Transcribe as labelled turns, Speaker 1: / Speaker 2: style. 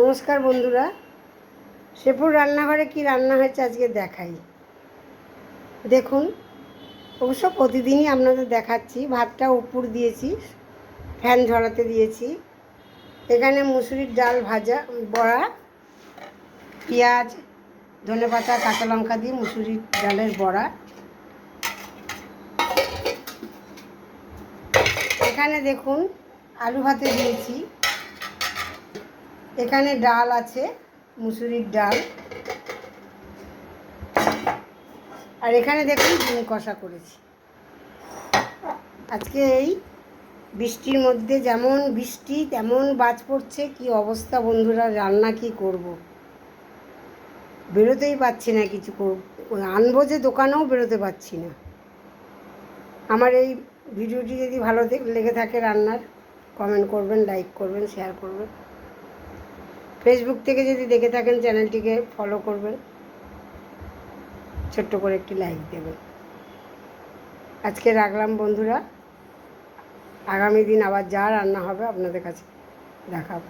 Speaker 1: নমস্কার বন্ধুরা, শেফুর রান্নাঘরে কি রান্না হয়েছে আজকে দেখাই। দেখুন, অবশ্য প্রতিদিনই আপনাদের দেখাচ্ছি। ভাতটা উপর দিয়েছি, ফ্যান ঝরাতে দিয়েছি। এখানে মুসুরির ডাল ভাজা, বড়া, পেঁয়াজ, ধনেপাতা, কাঁচা লঙ্কা দিয়ে মুসুরির ডালের বড়া। এখানে দেখুন আলু ভাতে দিয়েছি। এখানে ডাল আছে, মুসুরির ডাল। আর এখানে দেখুন ডিম কষা করেছি। আজকে এই বৃষ্টির মধ্যে যেমন বৃষ্টি তেমন বাজ পড়ছে, কি অবস্থা বন্ধুরা, রান্না কি করব, বেরোতেই পারছি না। কিছু আনবো যে দোকানেও বেরোতে পারছি না। আমার এই ভিডিওটি যদি ভালো লেগে থাকে রান্নার, কমেন্ট করবেন, লাইক করবেন, শেয়ার করবেন। ফেসবুক থেকে যদি দেখে থাকেন চ্যানেলটিকে ফলো করবেন, ছোট্ট করে একটি লাইক দেবেন। আজকে রাখলাম বন্ধুরা, আগামী দিন আবার যা রান্না হবে আপনাদের কাছে দেখাবো।